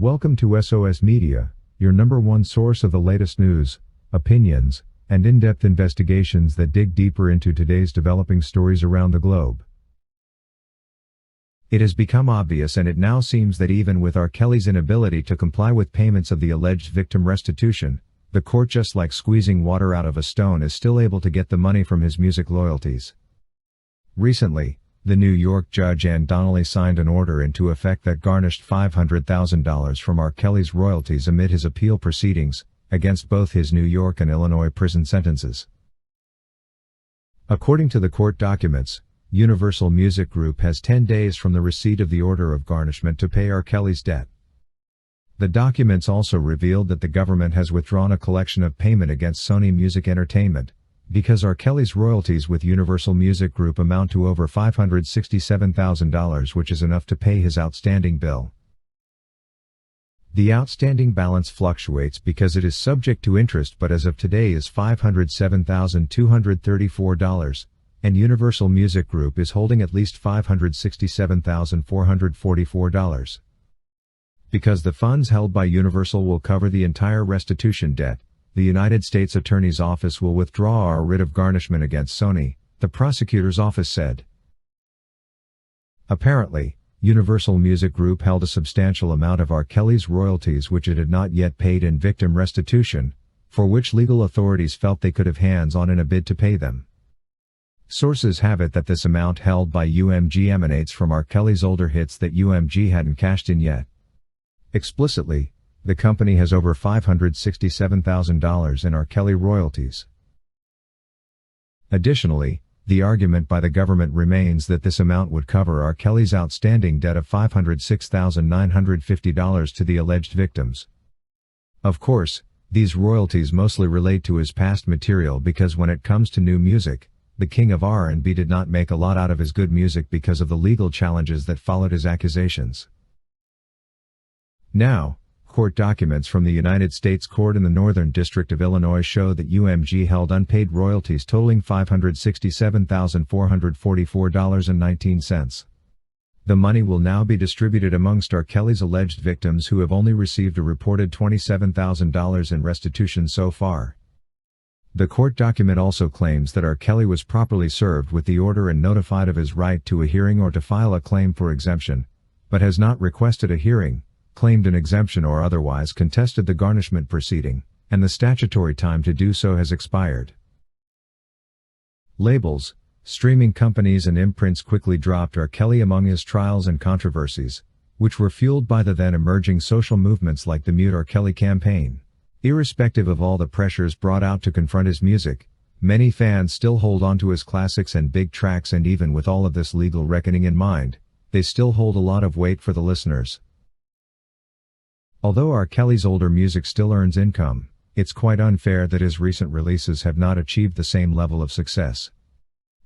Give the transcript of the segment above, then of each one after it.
Welcome to SOS Media, your number one source of the latest news, opinions, and in-depth investigations that dig deeper into today's developing stories around the globe. It has become obvious, and it now seems that even with R. Kelly's inability to comply with payments of the alleged victim restitution, the court, just like squeezing water out of a stone, is still able to get the money from his music loyalties. Recently, the New York judge Ann Donnelly signed an order into effect that garnished $500,000 from R. Kelly's royalties amid his appeal proceedings against both his New York and Illinois prison sentences. According to the court documents, Universal Music Group has 10 days from the receipt of the order of garnishment to pay R. Kelly's debt. The documents also revealed that the government has withdrawn a collection of payment against Sony Music Entertainment, because R. Kelly's royalties with Universal Music Group amount to over $567,000, which is enough to pay his outstanding bill. The outstanding balance fluctuates because it is subject to interest, but as of today is $507,234, and Universal Music Group is holding at least $567,444. Because the funds held by Universal will cover the entire restitution debt, the United States Attorney's Office will withdraw our writ of garnishment against Sony, the prosecutor's office said. Apparently, Universal Music Group held a substantial amount of R. Kelly's royalties which it had not yet paid in victim restitution, for which legal authorities felt they could have hands on in a bid to pay them. Sources have it that this amount held by UMG emanates from R. Kelly's older hits that UMG hadn't cashed in yet. Explicitly, the company has over $567,000 in R. Kelly royalties. Additionally, the argument by the government remains that this amount would cover R. Kelly's outstanding debt of $506,950 to the alleged victims. Of course, these royalties mostly relate to his past material, because when it comes to new music, the king of R&B did not make a lot out of his good music because of the legal challenges that followed his accusations. Now, court documents from the United States Court in the Northern District of Illinois show that UMG held unpaid royalties totaling $567,444.19. The money will now be distributed amongst R. Kelly's alleged victims, who have only received a reported $27,000 in restitution so far. The court document also claims that R. Kelly was properly served with the order and notified of his right to a hearing or to file a claim for exemption, but has not requested a hearing, claimed an exemption, or otherwise contested the garnishment proceeding, and the statutory time to do so has expired. Labels, streaming companies and imprints quickly dropped R. Kelly among his trials and controversies, which were fueled by the then emerging social movements like the Mute R. Kelly campaign. Irrespective of all the pressures brought out to confront his music, many fans still hold on to his classics and big tracks, and even with all of this legal reckoning in mind, they still hold a lot of weight for the listeners. Although R. Kelly's older music still earns income, it's quite unfair that his recent releases have not achieved the same level of success.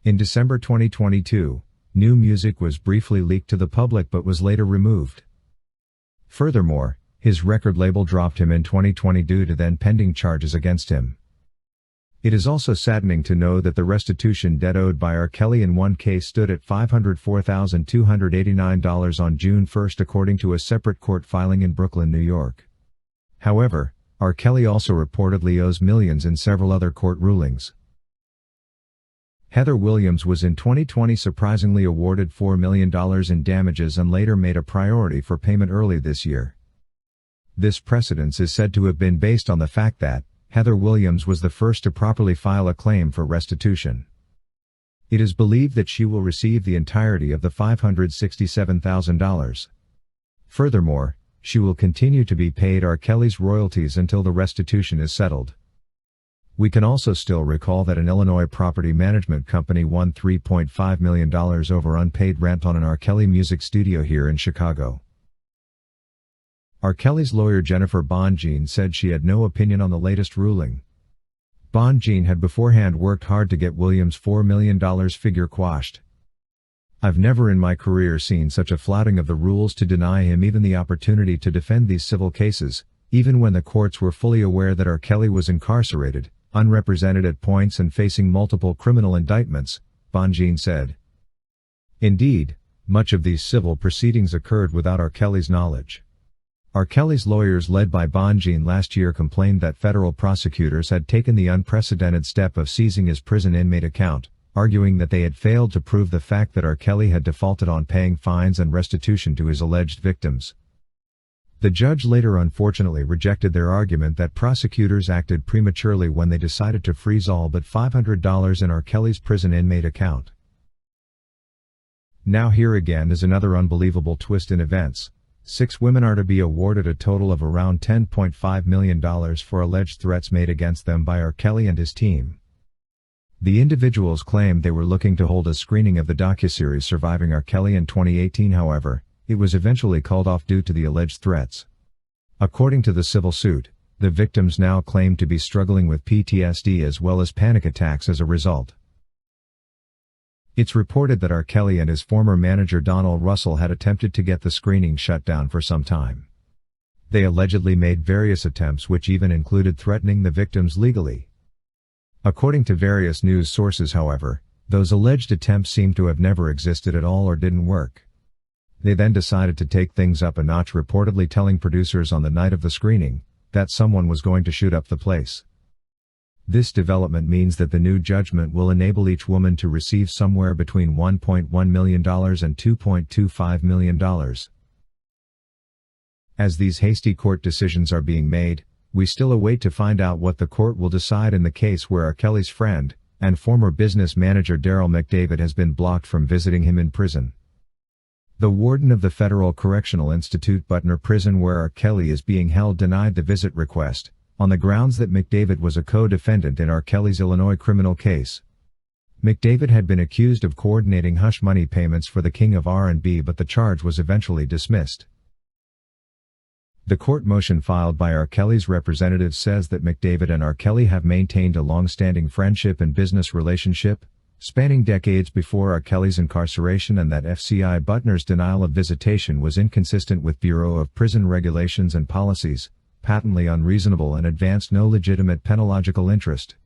In December 2022, new music was briefly leaked to the public but was later removed. Furthermore, his record label dropped him in 2020 due to then pending charges against him. It is also saddening to know that the restitution debt owed by R. Kelly in one case stood at $504,289 on June 1, according to a separate court filing in Brooklyn, New York. However, R. Kelly also reportedly owes millions in several other court rulings. Heather Williams was in 2020 surprisingly awarded $4 million in damages and later made a priority for payment early this year. This precedence is said to have been based on the fact that Heather Williams was the first to properly file a claim for restitution. It is believed that she will receive the entirety of the $567,000. Furthermore, she will continue to be paid R. Kelly's royalties until the restitution is settled. We can also still recall that an Illinois property management company won $3.5 million over unpaid rent on an R. Kelly music studio here in Chicago. R. Kelly's lawyer Jennifer Bonjean said she had no opinion on the latest ruling. Bonjean had beforehand worked hard to get Williams' $4 million figure quashed. "I've never in my career seen such a flouting of the rules to deny him even the opportunity to defend these civil cases, even when the courts were fully aware that R. Kelly was incarcerated, unrepresented at points and facing multiple criminal indictments," Bonjean said. Indeed, much of these civil proceedings occurred without R. Kelly's knowledge. R. Kelly's lawyers led by Bonjean last year complained that federal prosecutors had taken the unprecedented step of seizing his prison inmate account, arguing that they had failed to prove the fact that R. Kelly had defaulted on paying fines and restitution to his alleged victims. The judge later unfortunately rejected their argument that prosecutors acted prematurely when they decided to freeze all but $500 in R. Kelly's prison inmate account. Now here again is another unbelievable twist in events. 6 women are to be awarded a total of around $10.5 million for alleged threats made against them by R. Kelly and his team. The individuals claimed they were looking to hold a screening of the docuseries Surviving R. Kelly in 2018. However, it was eventually called off due to the alleged threats. According to the civil suit, the victims now claim to be struggling with PTSD as well as panic attacks as a result. It's reported that R. Kelly and his former manager Donald Russell had attempted to get the screening shut down for some time. They allegedly made various attempts which even included threatening the victims legally. According to various news sources, however, those alleged attempts seem to have never existed at all or didn't work. They then decided to take things up a notch, reportedly telling producers on the night of the screening that someone was going to shoot up the place. This development means that the new judgment will enable each woman to receive somewhere between $1.1 million and $2.25 million. As these hasty court decisions are being made, we still await to find out what the court will decide in the case where R. Kelly's friend and former business manager Daryl McDavid has been blocked from visiting him in prison. The warden of the Federal Correctional Institute Butner prison where R. Kelly is being held denied the visit request, on the grounds that McDavid was a co-defendant in R. Kelly's Illinois criminal case. McDavid had been accused of coordinating hush money payments for the King of R&B, but the charge was eventually dismissed. The court motion filed by R. Kelly's representative says that McDavid and R. Kelly have maintained a long-standing friendship and business relationship, spanning decades before R. Kelly's incarceration, and that FCI Butner's denial of visitation was inconsistent with Bureau of Prison regulations and policies, patently unreasonable, and advanced no legitimate penological interest.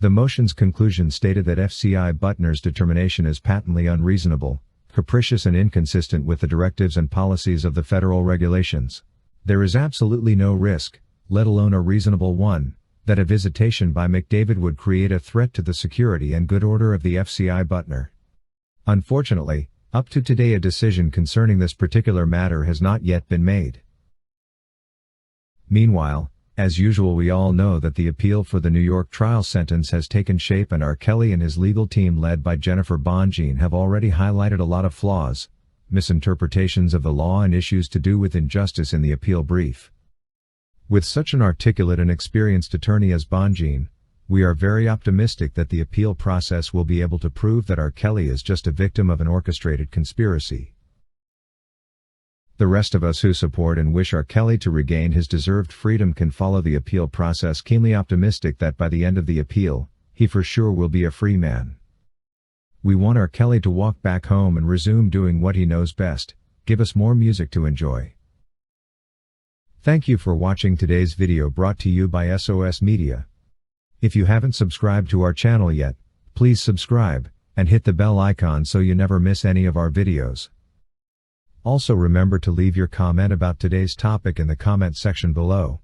The motion's conclusion stated that FCI Butner's determination is patently unreasonable, capricious, and inconsistent with the directives and policies of the federal regulations. There is absolutely no risk, let alone a reasonable one, that a visitation by McDavid would create a threat to the security and good order of the FCI Butner. Unfortunately, up to today a decision concerning this particular matter has not yet been made. Meanwhile, as usual, we all know that the appeal for the New York trial sentence has taken shape, and R. Kelly and his legal team led by Jennifer Bonjean have already highlighted a lot of flaws, misinterpretations of the law, and issues to do with injustice in the appeal brief. With such an articulate and experienced attorney as Bonjean, we are very optimistic that the appeal process will be able to prove that R. Kelly is just a victim of an orchestrated conspiracy. The rest of us who support and wish R. Kelly to regain his deserved freedom can follow the appeal process, keenly optimistic that by the end of the appeal, he for sure will be a free man. We want R. Kelly to walk back home and resume doing what he knows best, give us more music to enjoy. Thank you for watching today's video, brought to you by SOS Media. If you haven't subscribed to our channel yet, please subscribe, and hit the bell icon so you never miss any of our videos. Also remember to leave your comment about today's topic in the comment section below.